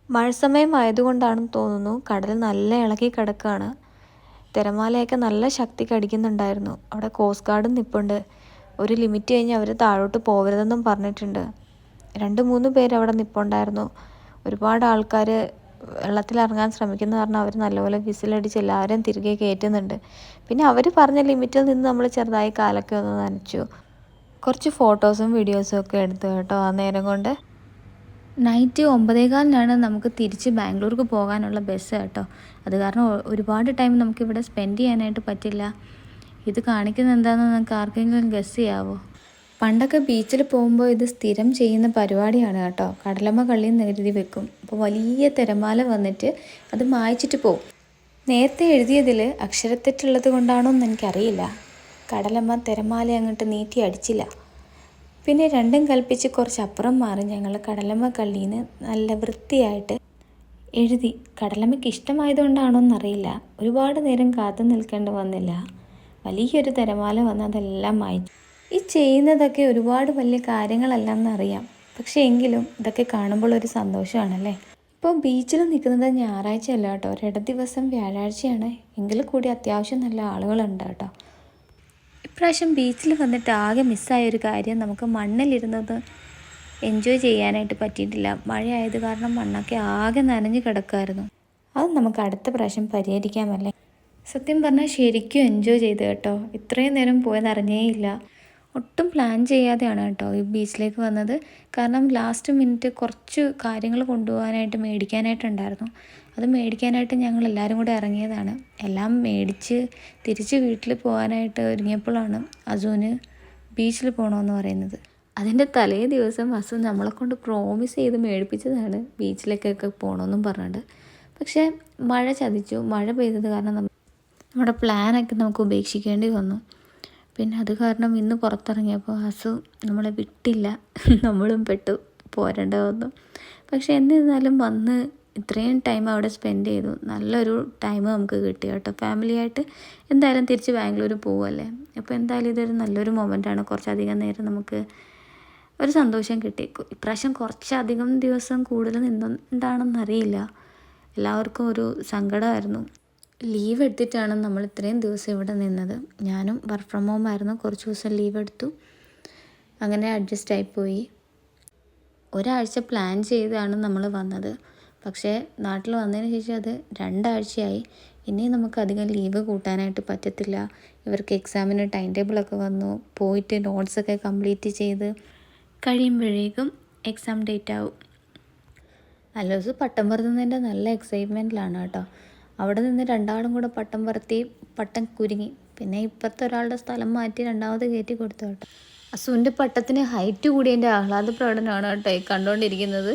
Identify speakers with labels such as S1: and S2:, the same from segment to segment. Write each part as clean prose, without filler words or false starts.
S1: മഴ സമയമായതുകൊണ്ടാണെന്ന് തോന്നുന്നു കടൽ നല്ല ഇളകി കിടക്കുകയാണ്. തിരമാലയൊക്കെ നല്ല ശക്തിക്ക് അടിക്കുന്നുണ്ടായിരുന്നു. അവിടെ കോസ്റ്റ് ഗാർഡും നിൽപ്പുണ്ട്. ഒരു ലിമിറ്റ് കഴിഞ്ഞ് അവർ താഴോട്ട് പോകരുതെന്നും പറഞ്ഞിട്ടുണ്ട്. 2-3 പേര് അവിടെ നിൽപ്പുണ്ടായിരുന്നു. ഒരുപാട് ആൾക്കാർ വെള്ളത്തിലിറങ്ങാൻ ശ്രമിക്കുന്ന കാരണം അവർ നല്ലപോലെ വിസിലടിച്ച് എല്ലാവരെയും തിരികെ കയറ്റുന്നുണ്ട്. പിന്നെ അവർ പറഞ്ഞ ലിമിറ്റിൽ നിന്ന് നമ്മൾ ചെറുതായി കാലൊക്കെ ഒന്ന് നനച്ചു. കുറച്ച് ഫോട്ടോസും വീഡിയോസും ഒക്കെ എടുത്തു കേട്ടോ. ആ നേരം കൊണ്ട് നൈറ്റ് 9:15 നമുക്ക് തിരിച്ച് ബാംഗ്ലൂർക്ക് പോകാനുള്ള ബസ് കേട്ടോ. അത് കാരണം ഒരുപാട് ടൈം നമുക്കിവിടെ സ്പെൻഡ് ചെയ്യാനായിട്ട് പറ്റില്ല. ഇത് കാണിക്കുന്നത് എന്താണെന്ന് നിങ്ങൾക്ക് ആർക്കെങ്കിലും ഗസ് ചെയ്യാവോ? പണ്ടൊക്കെ ബീച്ചിൽ പോകുമ്പോൾ ഇത് സ്ഥിരം ചെയ്യുന്ന പരിപാടിയാണ് കേട്ടോ. കടലമ്മ കള്ളിന്ന് എഴുതി വെക്കും. അപ്പോൾ വലിയ തിരമാല വന്നിട്ട് അത് മായ്ച്ചിട്ട് പോകും. നേരത്തെ എഴുതിയതിൽ അക്ഷരത്തെറ്റുള്ളത് കൊണ്ടാണോ എന്ന് എനിക്കറിയില്ല. കടലമ്മ തിരമാല അങ്ങോട്ട് നീട്ടി അടിച്ചില്ല. പിന്നെ രണ്ടും കൽപ്പിച്ച് കുറച്ചപ്പുറം മാറി ഞങ്ങൾ കടലമ്മ കള്ളീന്ന് നല്ല വൃത്തിയായിട്ട് എഴുതി. കടലമ്മയ്ക്ക് ഇഷ്ടമായതുകൊണ്ടാണോ എന്നറിയില്ല, ഒരുപാട് നേരം കാത്തു നിൽക്കേണ്ടി വന്നില്ല. വലിയൊരു തിരമാല വന്ന് അതെല്ലാം മായ്ച്ചു. ഈ ചെയ്യുന്നതൊക്കെ ഒരുപാട് വലിയ കാര്യങ്ങളല്ലെന്നറിയാം, പക്ഷേ എങ്കിലും ഇതൊക്കെ കാണുമ്പോൾ ഒരു സന്തോഷമാണല്ലേ. ഇപ്പോൾ ബീച്ചിൽ നിൽക്കുന്നത് ഞായറാഴ്ച അല്ല കേട്ടോ, ഒരിട ദിവസം വ്യാഴാഴ്ചയാണ്. എങ്കിലും കൂടി അത്യാവശ്യം നല്ല ആളുകളുണ്ട് കേട്ടോ. ഇപ്രാവശ്യം ബീച്ചിൽ വന്നിട്ട് ആകെ മിസ്സായൊരു കാര്യം, നമുക്ക് മണ്ണിലിരുന്നത് എൻജോയ് ചെയ്യാനായിട്ട് പറ്റിയിട്ടില്ല. മഴയായത് കാരണം മണ്ണൊക്കെ ആകെ നനഞ്ഞ് കിടക്കുമായിരുന്നു. അത് നമുക്ക് അടുത്ത പ്രാവശ്യം പരിഹരിക്കാമല്ലേ. സത്യം പറഞ്ഞാൽ ശരിക്കും എൻജോയ് ചെയ്തു കേട്ടോ. ഇത്രയും നേരം പോയതറിഞ്ഞേയില്ല. ഒട്ടും പ്ലാൻ ചെയ്യാതെയാണ് കേട്ടോ ഈ ബീച്ചിലേക്ക് വന്നത്. കാരണം ലാസ്റ്റ് മിനിറ്റ് കുറച്ച് കാര്യങ്ങൾ കൊണ്ടുപോകാനായിട്ട് മേടിക്കാനായിട്ടുണ്ടായിരുന്നു. അത് മേടിക്കാനായിട്ട് ഞങ്ങൾ എല്ലാവരും കൂടെ ഇറങ്ങിയതാണ്. എല്ലാം മേടിച്ച് തിരിച്ച് വീട്ടിൽ പോകാനായിട്ട് ഒരുങ്ങിയപ്പോഴാണ് അസുവിന് ബീച്ചിൽ പോകണമെന്ന് പറയുന്നത്. അതിൻ്റെ തലേ ദിവസം അസു നമ്മളെ കൊണ്ട് പ്രോമിസ് ചെയ്ത് മേടിപ്പിച്ചതാണ് ബീച്ചിലേക്കൊക്കെ പോകണമെന്നും പറഞ്ഞിട്ട്. പക്ഷേ മഴ ചതിച്ചു. മഴ പെയ്തത് കാരണം നമ്മുടെ പ്ലാനൊക്കെ നമുക്ക് ഉപേക്ഷിക്കേണ്ടി വന്നു. പിന്നെ അത് കാരണം ഇന്ന് പുറത്തിറങ്ങിയപ്പോൾ അസു നമ്മളെ വിട്ടില്ല. നമ്മളും പെട്ടു, പോരേണ്ട വന്നു. പക്ഷേ എന്നിരുന്നാലും വന്ന് ഇത്രയും ടൈം അവിടെ സ്പെൻഡ് ചെയ്തു. നല്ലൊരു ടൈം നമുക്ക് കിട്ടി കേട്ടോ. ഫാമിലിയായിട്ട് എന്തായാലും തിരിച്ച് ബാംഗ്ലൂർ പോവുമല്ലേ. അപ്പോൾ എന്തായാലും ഇതൊരു നല്ലൊരു മൊമെൻ്റാണ്. കുറച്ചധികം നേരം നമുക്ക് ഒരു സന്തോഷം കിട്ടി. ഇപ്രാവശ്യം കുറച്ചധികം ദിവസം കൂടുതൽ നിന്നുകൊണ്ടാണെന്നറിയില്ല, എല്ലാവർക്കും ഒരു സങ്കടമായിരുന്നു. ലീവ് എടുത്തിട്ടാണ് നമ്മൾ ഇത്രയും ദിവസം ഇവിടെ നിന്നത്. ഞാനും വർക്ക് ഫ്രം ഹോം ആയിരുന്നു. കുറച്ച് ദിവസം ലീവ് എടുത്തു. അങ്ങനെ അഡ്ജസ്റ്റ് ആയിപ്പോയി. ഒരാഴ്ച പ്ലാൻ ചെയ്താണ് നമ്മൾ വന്നത്. പക്ഷേ നാട്ടിൽ വന്നതിന് ശേഷം അത് 2 ആഴ്ചയായി. ഇനി നമുക്ക് അധികം ലീവ് കൂട്ടാനായിട്ട് പറ്റത്തില്ല. ഇവർക്ക് എക്സാമിന് ടൈം ടേബിളൊക്കെ വന്നു. പോയിട്ട് നോട്ട്സൊക്കെ കംപ്ലീറ്റ് ചെയ്ത് കഴിയുമ്പോഴേക്കും എക്സാം ഡേറ്റ് ആവും. നല്ല ദിവസം പട്ടം പറത്തുന്നതിൻ്റെ നല്ല എക്സൈറ്റ്മെൻറ്റിലാണ് കേട്ടോ. അവിടെ നിന്ന് 2 ആളും കൂടെ പട്ടം പറത്തി പട്ടം കുരുങ്ങി. പിന്നെ ഇപ്പുറത്തെ ഒരാളുടെ സ്ഥലം മാറ്റി 2ാമത് കയറ്റി കൊടുത്തു കേട്ടോ. അസുവിൻ്റെ പട്ടത്തിന് ഹൈറ്റ് കൂടിയതിൻ്റെ ആഹ്ലാദ പ്രകടനമാണ് കേട്ടോ കണ്ടുകൊണ്ടിരിക്കുന്നത്.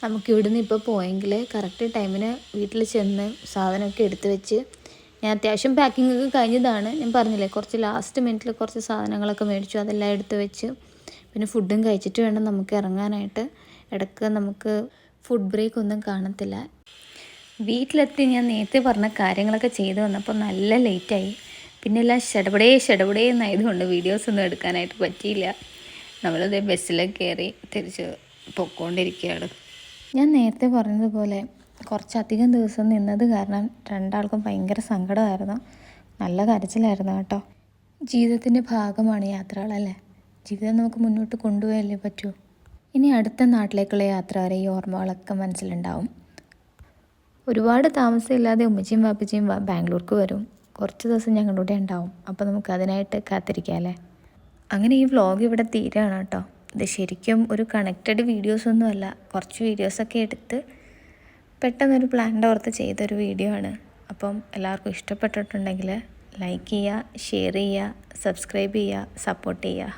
S1: നമുക്ക് ഇവിടുന്ന് ഇപ്പോൾ പോയെങ്കിൽ കറക്റ്റ് ടൈമിന് വീട്ടിൽ ചെന്ന് സാധനമൊക്കെ എടുത്തു വെച്ച്, ഞാൻ അത്യാവശ്യം പാക്കിങ്ങൊക്കെ കഴിഞ്ഞതാണ്. ഞാൻ പറഞ്ഞില്ലേ, കുറച്ച് ലാസ്റ്റ് മിനിറ്റിൽ കുറച്ച് സാധനങ്ങളൊക്കെ മേടിച്ചു, അതെല്ലാം എടുത്തു വെച്ച് പിന്നെ ഫുഡും കഴിച്ചിട്ട് വേണം നമുക്ക് ഇറങ്ങാനായിട്ട്. ഇടയ്ക്ക് നമുക്ക് ഫുഡ് ബ്രേക്ക് ഒന്നും കാണത്തില്ല. വീട്ടിലെത്തി ഞാൻ നേരത്തെ പറഞ്ഞ കാര്യങ്ങളൊക്കെ ചെയ്തു വന്നപ്പോൾ നല്ല ലേറ്റായി. പിന്നെ എല്ലാം ഷടപടേ എന്നായതുകൊണ്ട് വീഡിയോസൊന്നും എടുക്കാനായിട്ട് പറ്റിയില്ല. നമ്മളത് ബസ്സിലൊക്കെ കയറി തിരിച്ച് പൊയ്ക്കൊണ്ടിരിക്കുകയാണ്. ഞാൻ നേരത്തെ പറഞ്ഞതുപോലെ കുറച്ചധികം ദിവസം നിന്നത് കാരണം 2 ആൾക്കും ഭയങ്കര സങ്കടമായിരുന്നു. നല്ല കരച്ചിലായിരുന്നു കേട്ടോ. ജീവിതത്തിൻ്റെ ഭാഗമാണ് യാത്രകളല്ലേ. ജീവിതം നമുക്ക് മുന്നോട്ട് കൊണ്ടുപോയല്ലേ പറ്റൂ. ഇനി അടുത്ത നാട്ടിലേക്കുള്ള യാത്ര വരെ ഈ ഓർമ്മകളൊക്കെ മനസ്സിലുണ്ടാവും. ഒരുപാട് താമസമില്ലാതെ ഉമ്മച്ചിയും വാപ്പച്ചിയും ബാംഗ്ലൂർക്ക് വരും. കുറച്ച് ദിവസം ഞങ്ങളുടെ കൂടെ ഉണ്ടാവും. അപ്പോൾ നമുക്ക് അതിനായിട്ട് കാത്തിരിക്കാം അല്ലേ. അങ്ങനെ ഈ വ്ളോഗ് ഇവിടെ തീരുകയാണ് കേട്ടോ. ഇത് ശരിക്കും ഒരു കണക്റ്റഡ് വീഡിയോസൊന്നുമല്ല. കുറച്ച് വീഡിയോസൊക്കെ എടുത്ത് പെട്ടെന്നൊരു പ്ലാൻ്റെ ഓർത്ത് ചെയ്തൊരു വീഡിയോ ആണ്. അപ്പം എല്ലാവർക്കും ഇഷ്ടപ്പെട്ടിട്ടുണ്ടെങ്കിൽ ലൈക്ക് ചെയ്യുക, ഷെയർ ചെയ്യുക, സബ്സ്ക്രൈബ് ചെയ്യുക, സപ്പോർട്ട് ചെയ്യുക.